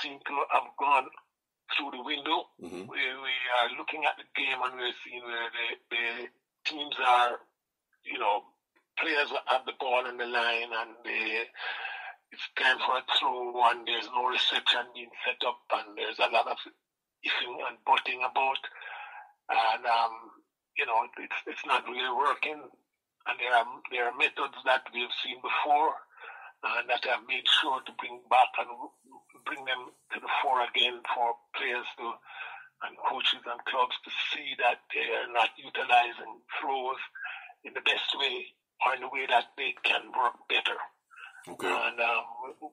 seem to have gone through the window. We are looking at the game and we're seeing where the teams are, players have the ball on the line and it's time for a throw and there's no reception being set up and there's a lot of ifing and butting about. And, it's not really working. And there are methods that we've seen before and that I've made sure to bring back and bring them to the fore again for players and coaches and clubs to see that they are not utilizing throws in the best way or in the way that they can work better. Okay. And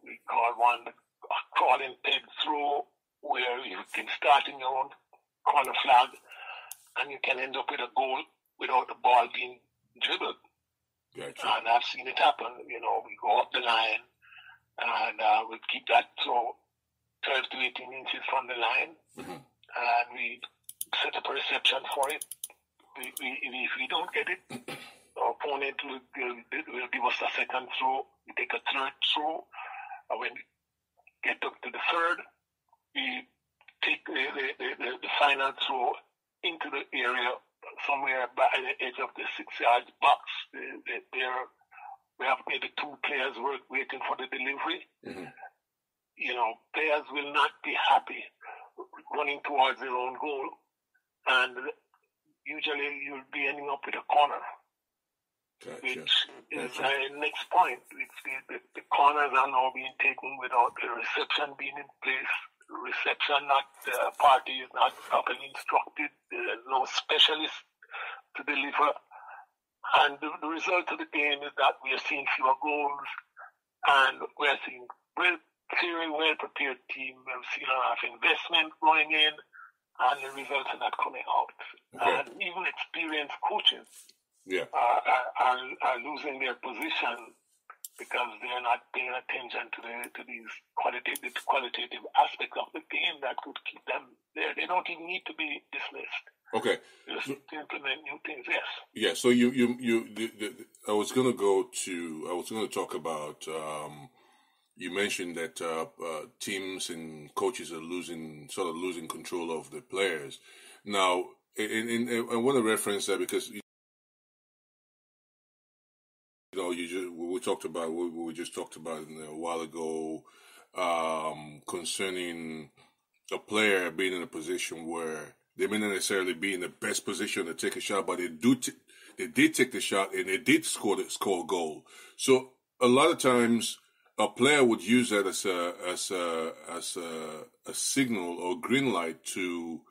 we call one a crawling peg throw, where you can start in your own corner flag and you can end up with a goal without the ball being dribbled. Gotcha. And I've seen it happen. We go up the line and we keep that throw 12 to 18 inches from the line, and we set up a reception for it. If we don't get it, our opponent will give us a second throw. We take a third throw. And when we get up to the third, we take the final throw into the area somewhere by the edge of the 6-yard box. We have maybe two players waiting for the delivery. Players will not be happy running towards their own goal, and usually you'll be ending up with a corner. Gotcha. Which is the next point. The corners are now being taken without the reception being in place. The party is not properly instructed. There's no specialist to deliver. And the result of the game is that we are seeing fewer goals, and we are seeing very well-prepared team. We've seen a lot of investment going in, and the results are not coming out. Okay. And even experienced coaches are losing their position because they're not paying attention to these qualitative aspects of the game that could keep them there. They don't even need to be dismissed. Okay. Just to implement new things. Yes. Yeah. So I was going to talk about. You mentioned that teams and coaches are losing control of the players. Now, I want to reference that because we just talked about a while ago concerning a player being in a position where they may not necessarily be in the best position to take a shot, but they did take the shot and they did score a goal. So a lot of times a player would use that as a signal or green light to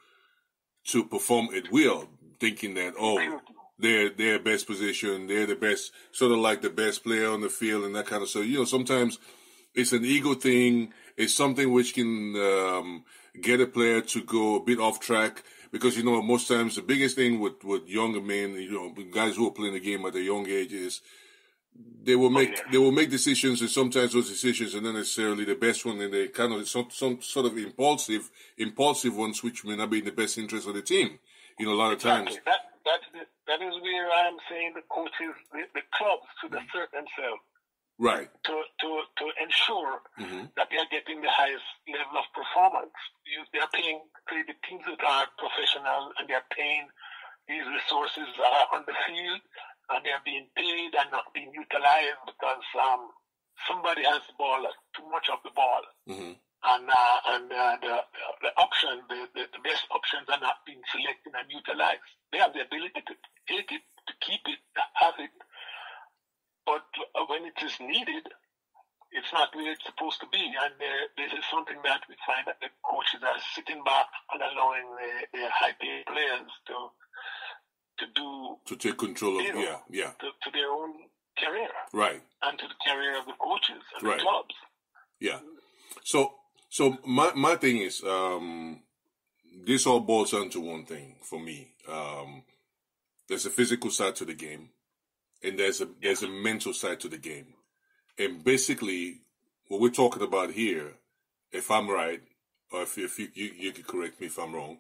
perform at will, thinking that they're best position, they're the best, sort of like the best player on the field and that kind of stuff. Sometimes it's an ego thing. It's something which can get a player to go a bit off track because, most times the biggest thing with younger men, guys who are playing the game at a young age is they will make decisions, and sometimes those decisions are not necessarily the best one, and they kind of some sort of impulsive ones which may not be in the best interest of the team. A lot of times. That is where I'm saying the coaches, the clubs should assert themselves. Right. To ensure that they are getting the highest level of performance. They are paying the teams that are professional, and they are paying these resources on the field, and they are being paid and not being utilized because somebody has the ball, too much of the ball, and the option, the best options are not being selected and utilized. They have the ability to take it, to keep it, to have it. But when it is needed, it's not where it's supposed to be. And this is something that we find that the coaches are sitting back and allowing their high-paid players to take control of, to their own career. Right. And to the career of the coaches and the clubs. Yeah. So my thing is, this all boils down to one thing for me. There's a physical side to the game. And there's a mental side to the game. And basically, what we're talking about here, if I'm right, or if you can correct me if I'm wrong,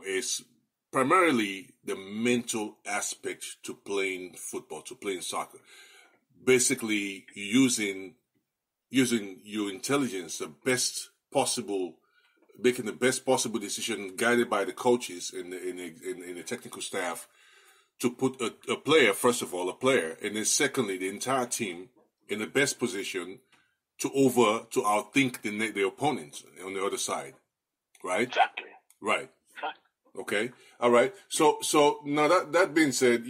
is primarily the mental aspect to playing football, to playing soccer. Basically, using your intelligence, the best possible, making the best possible decision, guided by the coaches and the technical staff, to put a player, first of all, and then secondly, the entire team in the best position to outthink the opponents on the other side, right? Exactly. Right. Okay. All right. So now that being said,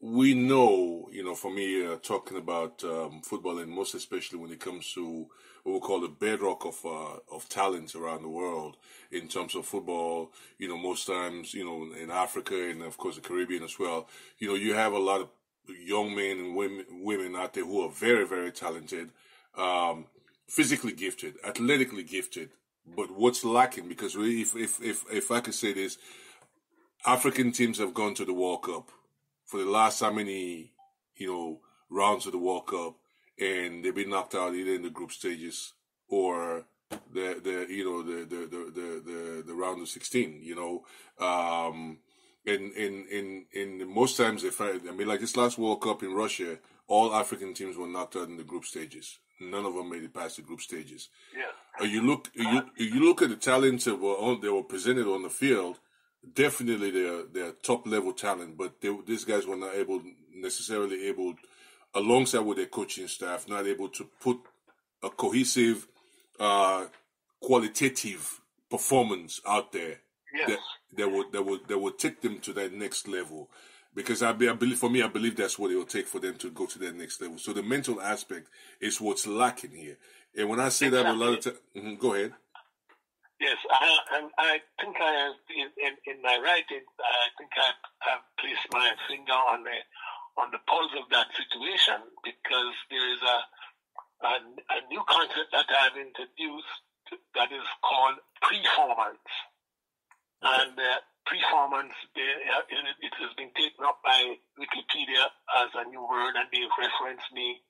we know, for me, talking about football, and most especially when it comes to what we call the bedrock of talent around the world in terms of football, most times, in Africa and of course the Caribbean as well, you have a lot of young men and women out there who are very, very talented, physically gifted, athletically gifted. But what's lacking, because if I could say this, African teams have gone to the World Cup for the last how many, rounds of the World Cup, and they've been knocked out either in the group stages or the round of 16. And most times, like this last World Cup in Russia, all African teams were knocked out in the group stages. None of them made it past the group stages. Yeah. You look at the talents that were presented on the field. Definitely, they're top level talent, but these guys were not necessarily able, alongside with their coaching staff, not able to put a cohesive, qualitative performance out there. Yes. that would take them to that next level. Because I believe that's what it will take for them to go to that next level. So the mental aspect is what's lacking here. And when I say exactly. that a lot of times, go ahead. Yes, I think in my writing, I think I've placed my finger on the pulse of that situation, because there is a new concept that I've introduced that is called performance. And performance, it has been taken up by Wikipedia as a new word, and they've referenced me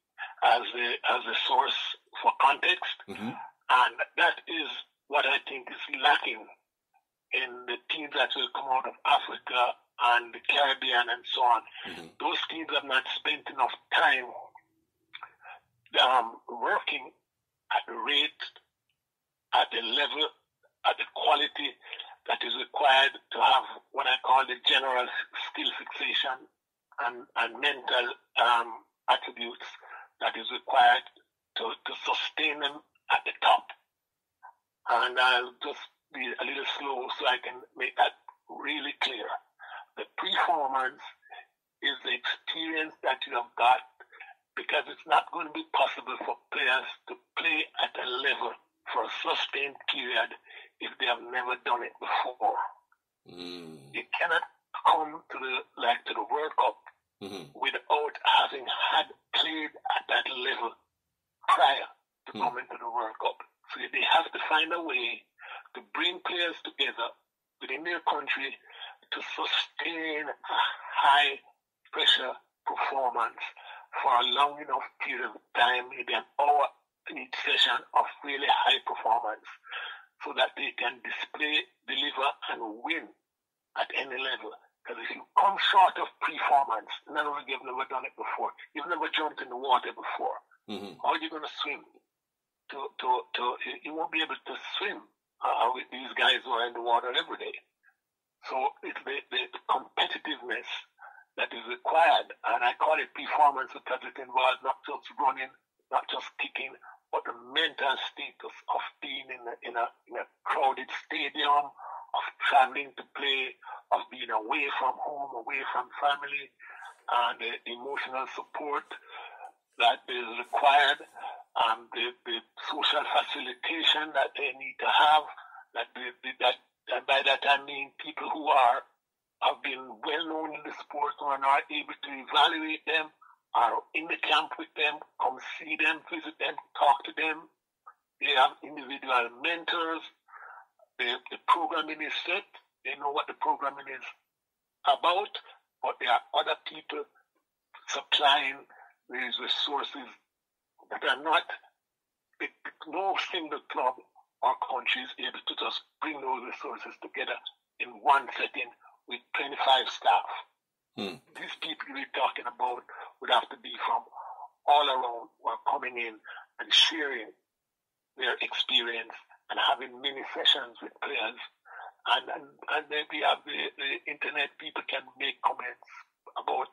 as a source for context. Mm-hmm. And that is what I think is lacking in the teams that will come out of Africa and the Caribbean and so on. Mm-hmm. Those teams have not spent enough time working at the rate, at the level, at the quality that is required to have what I call the general skill fixation and mental attributes that is required to sustain them at the top. And I'll just be a little slow so I can make that really clear. The performance is the experience that you have got, because it's not going to be possible for players to play at a level for a sustained period if they have never done it before. Mm. You cannot come to the World Cup without having had played at that level prior to coming to the World Cup. So they have to find a way to bring players together within their country to sustain a high pressure performance for a long enough period of time, maybe an hour in each session of really high performance, so that they can display, deliver, and win at any level. Because if you come short of performance, none of you have never done it before. You've never jumped in the water before. Mm-hmm. How are you going to swim? You won't be able to swim with these guys who are in the water every day. So it's the competitiveness that is required, and I call it performance because it involves not just running, not just kicking, but the mental status of being in a crowded stadium, of traveling to play, of being away from home, away from family, and the emotional support that is required, the social facilitation that they need to have. And by that I mean people who have been well known in the sport who are not able to evaluate them, are in the camp with them, come see them, visit them, talk to them. They have individual mentors. The programming is set. They know what the programming is about, but there are other people supplying these resources that are not, no single club or country is able to just bring those resources together in one setting with 25 staff. These people we're talking about would have to be from all around, who are coming in and sharing their experience and having mini sessions with players. And then we have the internet. People can make comments about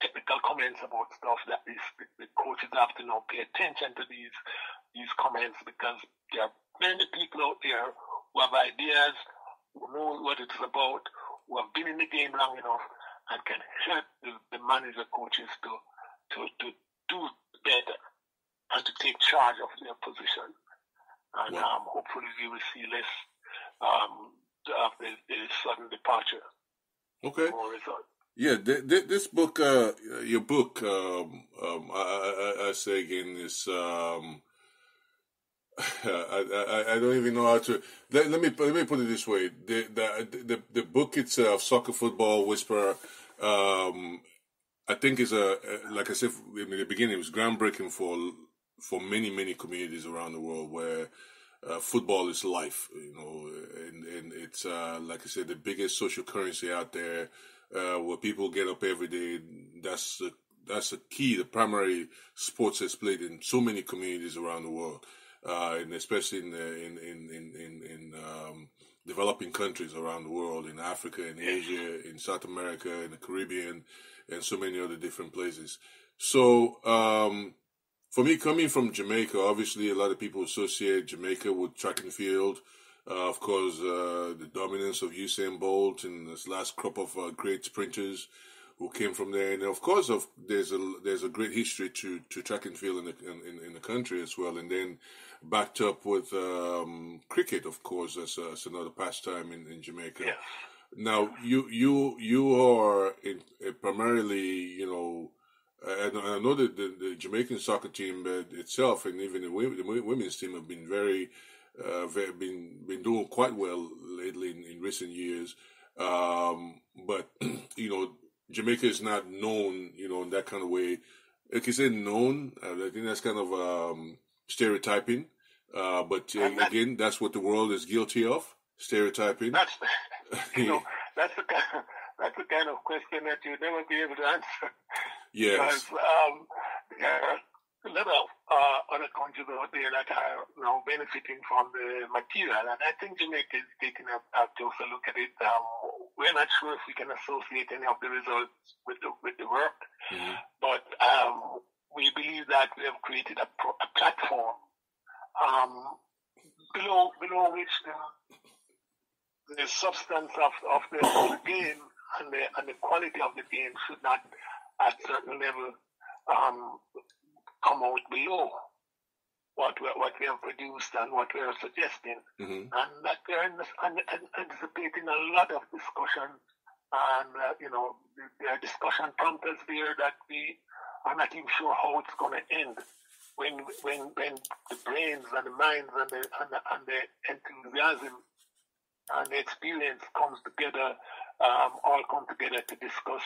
technical comments about stuff that the coaches have to now pay attention to these comments, because there are many people out there who have ideas, who know what it's about, who have been in the game long enough, and can help the manager coaches to do better and to take charge of their position. And hopefully we will see less of the sudden departure. Okay. More result. Yeah, this book, your book, I say again, is I don't even know how to. Let me put it this way: the book itself, Soccer Football Whisperer, I think is like I said in the beginning, it was groundbreaking for many communities around the world where football is life, and it's like I said, the biggest social currency out there, where people get up every day. That's the key, the primary sports that's played in so many communities around the world, and especially in developing countries around the world, in Africa, in Asia, in South America, in the Caribbean, and so many other different places. So, for me, coming from Jamaica, obviously a lot of people associate Jamaica with track and field. Of course, the dominance of Usain Bolt and this last crop of great sprinters who came from there, and of course, there's a great history to track and field in the country as well, and then backed up with cricket, of course, as another pastime in Jamaica. Yeah. Now, you are primarily, I know that the Jamaican soccer team itself, and even the women's team, have been been doing quite well lately in recent years. But Jamaica is not known, in that kind of way. Like you said, known. I think that's kind of stereotyping. But again, that's what the world is guilty of: stereotyping. That's that's the kind of question that you'll never be able to answer. Yes. Because there are a lot of other countries out there that are now benefiting from the material, and I think Jamaica is taking a closer look at it. We're not sure if we can associate any of the results with the work, but we believe that we have created a platform below which the substance of the game and the quality of the game should not, at a certain level, come out below what we have produced and what we are suggesting, and that we are anticipating a lot of discussion, and there are discussion prompters there that we are not even sure how it's going to end when the brains and the minds and the enthusiasm and the experience comes together, all come together to discuss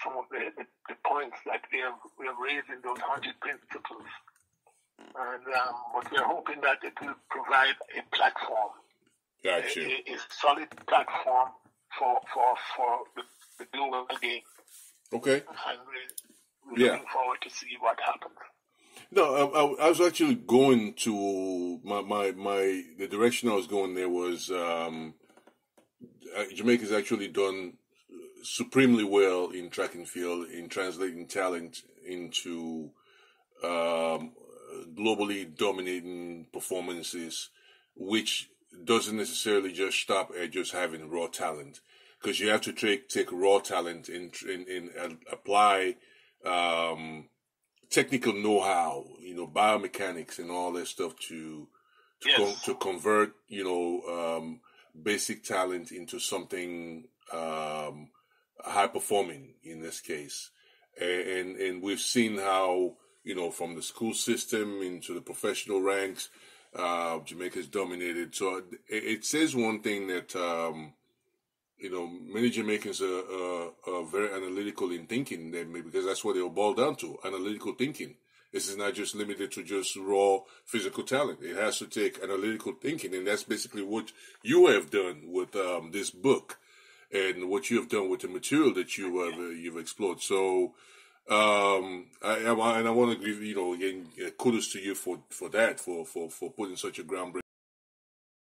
some of the points that we have raised in those 100 principles. And but we're hoping that it will provide a platform, a solid platform for the global game. Okay. And we're looking forward to see what happens. No, I was actually going to the direction I was going there was Jamaica's actually done supremely well in track and field in translating talent into globally dominating performances, which doesn't necessarily just stop at just having raw talent, because you have to take raw talent and apply technical know-how, biomechanics and all that stuff to convert, basic talent into something high performing in this case. And we've seen how, from the school system into the professional ranks, Jamaica's dominated. So it says one thing that, many Jamaicans are very analytical in thinking, because that's what they'll boil down to, analytical thinking. This is not just limited to just raw physical talent. It has to take analytical thinking, and that's basically what you have done with this book and what you have done with the material that you've explored. So I want to give again kudos to you for that for putting such a groundbreaking